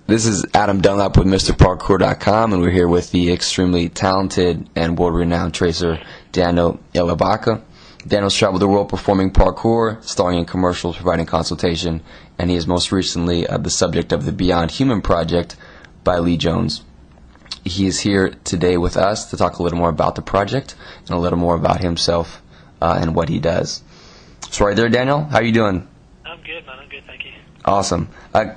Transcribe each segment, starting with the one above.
This is Adam Dunlap with MrParkour.com, and we're here with the extremely talented and world-renowned tracer Даниэль Иллабака. Daniel's traveled the world performing parkour, starring in commercials, providing consultation, and he is most recently the subject of the Beyond Human project by Lee Jones. He is here today with us to talk a little more about the project and a little more about himself and what he does. So right there, Daniel, how are you doing? I'm good, man. I'm good, thank you. Awesome.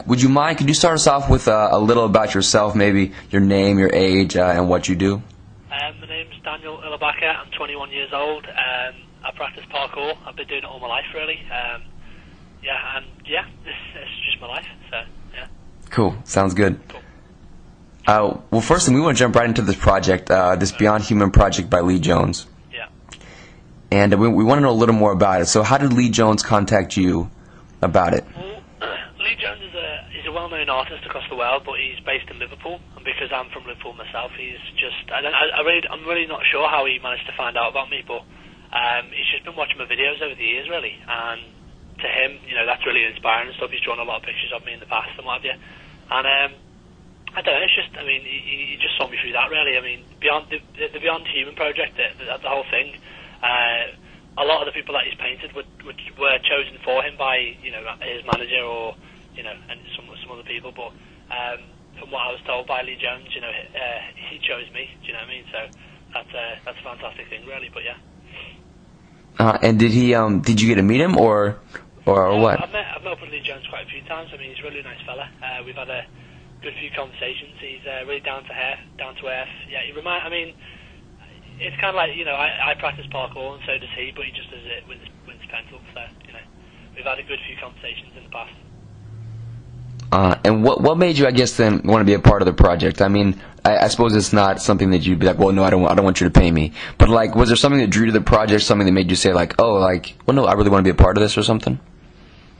Would you mind, could you start us off with a little about yourself, maybe your name, your age, and what you do? My name's Даниэль Иллабака. I'm 21 years old. I practice parkour. I've been doing it all my life, really. This is just my life, so, yeah. Cool. Sounds good. Cool. Well, first thing, we want to jump right into this project, this Beyond Human project by Lee Jones. Yeah. And we want to know a little more about it. So how did Lee Jones contact you about it? Well, Lee Jones is a well-known artist across the world, but he's based in Liverpool. And because I'm from Liverpool myself, he's just... I'm really not sure how he managed to find out about me, but he's just been watching my videos over the years, really. And to him, you know, that's really inspiring and stuff. He's drawn a lot of pictures of me in the past and what have you. And I don't know, it's just, I mean, he just saw me through that, really. I mean, beyond the Beyond Human project, the whole thing, a lot of the people that he's painted were chosen for him by, you know, his manager or, you know, and some other people. But from what I was told by Lee Jones, you know, he chose me. Do you know what I mean? So that's a fantastic thing, really. But yeah. And did you get to meet him or what? I've met up with Lee Jones quite a few times. I mean, he's a really nice fella. We've had a good few conversations. He's really down to earth. Yeah, I mean, it's kind of like, you know, I practice parkour and so does he, but he just does it with his pencil. So, you know, we've had a good few conversations in the past. And what made you, I guess, then want to be a part of the project? I mean, I suppose it's not something that you'd be like, well, no, I don't want you to pay me. But like, was there something that drew you to the project? Something that made you say like, oh, like, well, no, I really want to be a part of this or something?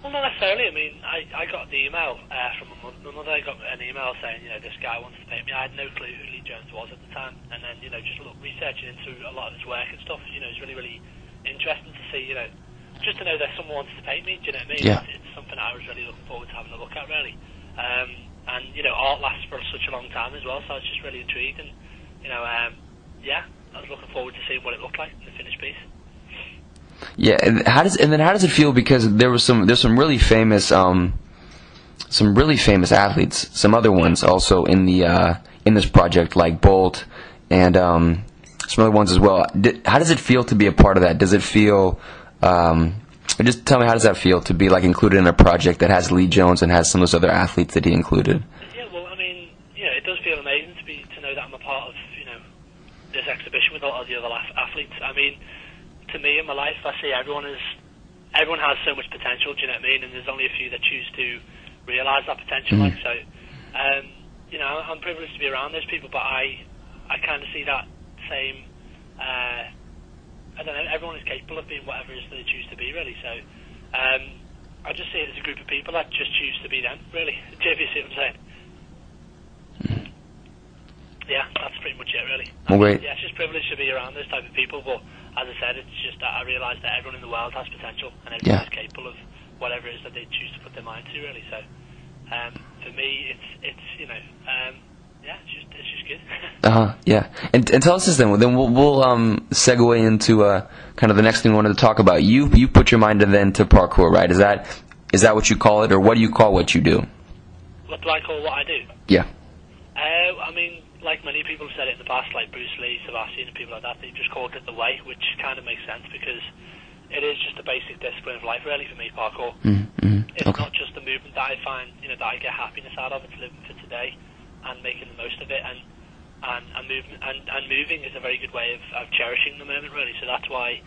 Well, not necessarily. I mean, I got the email from my mother. I got an email saying, you know, this guy wants to pay me. I had no clue who Lee Jones was at the time. And then, you know, just researching into a lot of his work and stuff, you know, it's really, really interesting to see, you know, just to know that someone wants to pay me, do you know what I mean? Yeah. It's something I was really looking forward to having a look at, really. And, you know, art lasts for such a long time as well, so I was just really intrigued. And, you know, I was looking forward to seeing what it looked like in the finished piece. Yeah, and how does it feel? Because there's some really famous athletes, some other ones also in this project, like Bolt and some other ones as well. How does it feel to be a part of that? Does it feel just tell me, how does that feel to be like included in a project that has Lee Jones and has some of those other athletes that he included? Yeah, well, I mean, you know, it does feel amazing to know that I'm a part of, you know, this exhibition with all of the other athletes. I mean, to me in my life, I see everyone has so much potential. Do you know what I mean? And there's only a few that choose to realise that potential. Mm-hmm. Like, so, you know, I'm privileged to be around those people, but I kind of see that same. I don't know, everyone is capable of being whatever it is that they choose to be, really. So, I just see it as a group of people that just choose to be them, really. Do you see what I'm saying? Mm-hmm. Yeah, that's pretty much it, really. Wait. Yeah, it's just privileged to be around those type of people, but as I said, it's just that I realise that everyone in the world has potential, and everyone is capable of whatever it is that they choose to put their mind to, really. So, for me, it's you know, it's just good. Yeah. And tell us this then. Then we'll segue into kind of the next thing we wanted to talk about. You put your mind to parkour, right? Is that what you call it, or what do you call what you do? What do I call what I do? Yeah. I mean, like many people have said it in the past, like Bruce Lee, Sebastian, and people like that, they've just called it the way, which kind of makes sense because it is just a basic discipline of life, really, for me, parkour. Mm-hmm. It's Okay. not just a movement that I find, you know, that I get happiness out of. It's living for today and making the most of it, and moving is a very good way of cherishing the moment, really. So that's why,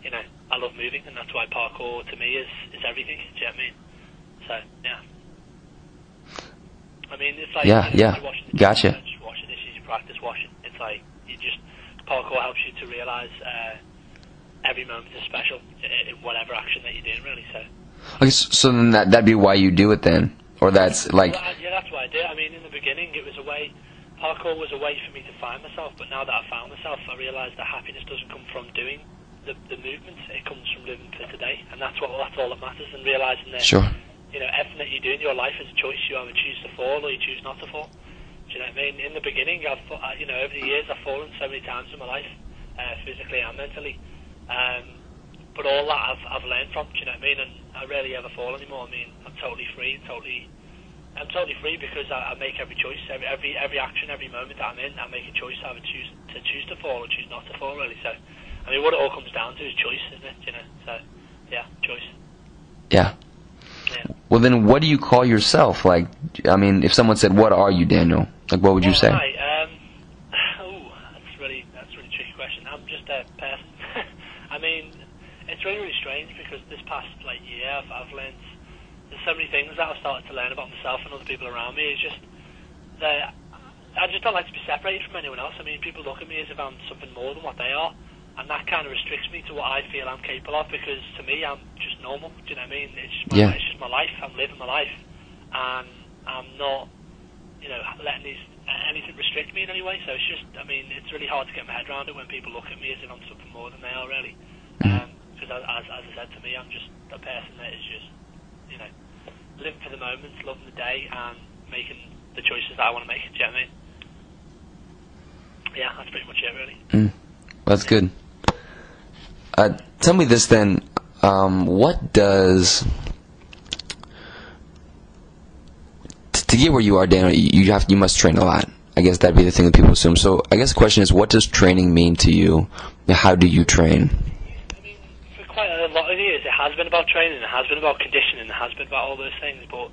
you know, I love moving, and that's why parkour to me is everything. Do you know what I mean? So yeah. I mean, it's like yeah. Gotcha. You know, just washing dishes, you practice washing. It's like parkour helps you to realise every moment is special in whatever action that you're doing, really. So. Okay, so then that'd be why you do it then, or that's like. Well, yeah, that's why I do it. I mean, in the beginning, it was a way. Parkour was a way for me to find myself, but now that I've found myself, I realise that happiness doesn't come from doing the movements. It comes from living for today, and that's all that matters. And realising that, Sure. everything that you do in your life is a choice. You either choose to fall or you choose not to fall. Do you know what I mean? In the beginning, over the years, I've fallen so many times in my life, physically and mentally. But all that I've learned from. Do you know what I mean? And I rarely ever fall anymore. I mean, I'm totally free, I'm totally free because I make every choice, every action, every moment that I'm in, I make a choice. I either choose to fall or choose not to fall, really. So, I mean, what it all comes down to is choice, isn't it? So, yeah, choice. Yeah. Well, then, what do you call yourself? Like, I mean, if someone said, "What are you, Daniel?" Like, what would you say? That's a really tricky question. I'm just a person. I mean, it's really strange because this past year, I've learned. There's so many things that I've started to learn about myself and other people around me. It's just that I just don't like to be separated from anyone else. I mean, people look at me as if I'm something more than what they are, and that kind of restricts me to what I feel I'm capable of. Because to me, I'm just normal. Do you know what I mean? It's just my life. I'm living my life, and I'm not, letting anything restrict me in any way. So it's just, I mean, it's really hard to get my head around it when people look at me as if I'm something more than they are, really. Because as I said, to me, I'm just a person that is just, living for the moment, loving the day, and making the choices that I want to make. Do you know what I mean? Yeah, that's pretty much it, really. That's good. Tell me this then. What does to get where you are, Daniel? You must train a lot. I guess that'd be the thing that people assume. So I guess the question is, what does training mean to you? How do you train? Quite a lot of years it has been about training, it has been about conditioning, it has been about all those things, but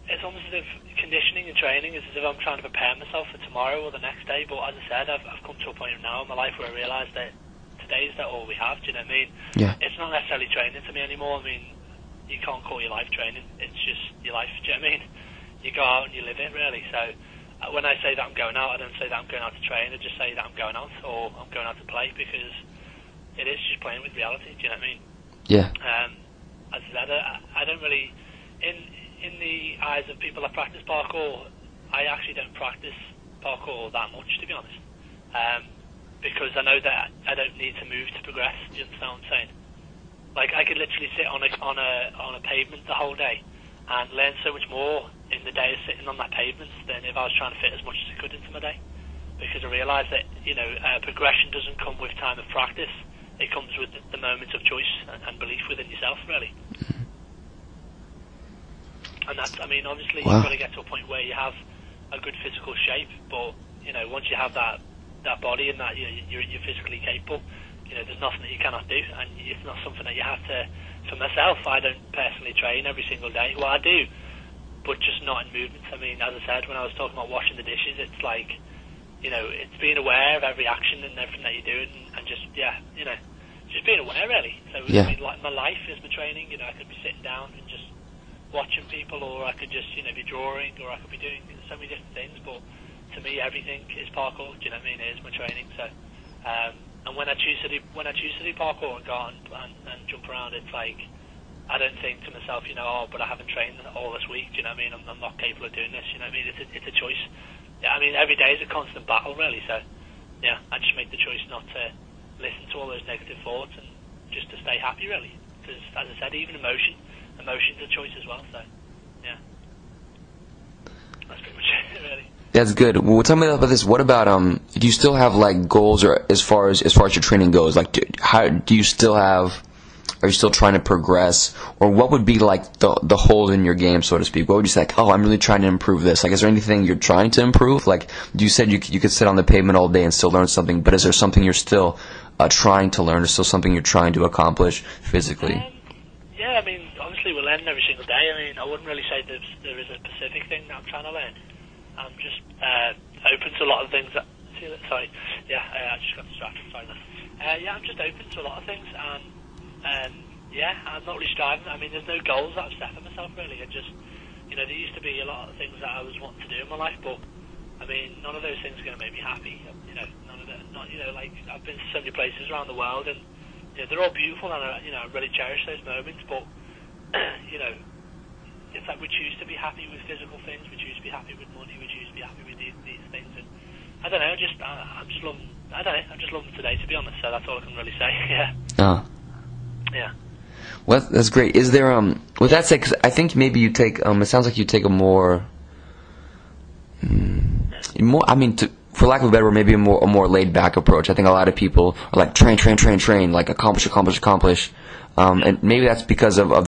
it's almost as if conditioning and training is as if I'm trying to prepare myself for tomorrow or the next day. But as I said, I've come to a point now in my life where I realise that today's that all we have. Do you know what I mean? Yeah. It's not necessarily training to me anymore. I mean, you can't call your life training, it's just your life. Do you know what I mean? You go out and you live it, really. So when I say that I'm going out, I don't say that I'm going out to train, I just say that I'm going out or I'm going out to play, because it is just playing with reality. Do you know what I mean? Yeah. As I said, I don't really, in the eyes of people that practice parkour, I actually don't practice parkour that much, to be honest, because I know that I don't need to move to progress. Do you understand what I'm saying? Like, I could literally sit on a pavement the whole day and learn so much more in the day of sitting on that pavement than if I was trying to fit as much as I could into my day, because I realise that progression doesn't come with time of practice. It comes with the moments of choice and belief within yourself, really. And that's, I mean, obviously you've got to get to a point where you have a good physical shape, but, once you have that body and that you're physically capable, there's nothing that you cannot do, and it's not something that you have to. For myself, I don't personally train every single day. Well, I do, but just not in movements. I mean, as I said, when I was talking about washing the dishes, it's like, it's being aware of every action and everything that you're doing, and just, just being aware, really. So, I mean, like, my life is my training. I could be sitting down and just watching people, or I could just, be drawing, or I could be doing so many different things, but to me, everything is parkour. Do you know what I mean? It is my training. So, and when I choose to do parkour and go out and jump around, it's like, I don't think to myself, but I haven't trained all this week. Do you know what I mean? I'm not capable of doing this. You know what I mean? It's a choice. Yeah, I mean, every day is a constant battle, really. So, yeah, I just make the choice not to listen to all those negative thoughts and just to stay happy, really. Because, as I said, even emotion's a choice as well. So, yeah, that's pretty much it, really. That's good. Well, tell me about this. What about do you still have like goals, or as far as your training goes? Like, do you still have? Are you still trying to progress, or what would be like the hole in your game, so to speak? What would you say? Like, I'm really trying to improve this. Like, is there anything you're trying to improve? Like, you said you could sit on the pavement all day and still learn something, but is there something you're still trying to learn, or still something you're trying to accomplish physically? Yeah, I mean, obviously we're learning every single day. I mean, I wouldn't really say there is a specific thing that I'm trying to learn. I'm just open to a lot of things. I just got distracted. Sorry. I'm just open to a lot of things, and I'm not really striving. I mean, there's no goals that I've set for myself, really. I just, there used to be a lot of things that I was wanting to do in my life, but I mean, none of those things are going to make me happy. None of that. Like, I've been to so many places around the world, and they're all beautiful, and I really cherish those moments. But it's like we choose to be happy with physical things, we choose to be happy with money, we choose to be happy with these things, and I don't know, I'm just loving today, to be honest. So that's all I can really say. Yeah. Oh. Yeah. Well, that's great. Is there with that said, 'cause I think maybe you take it sounds like you take a more I mean, for lack of a better word, maybe a more laid back approach. I think a lot of people are like train, like accomplish, and maybe that's because of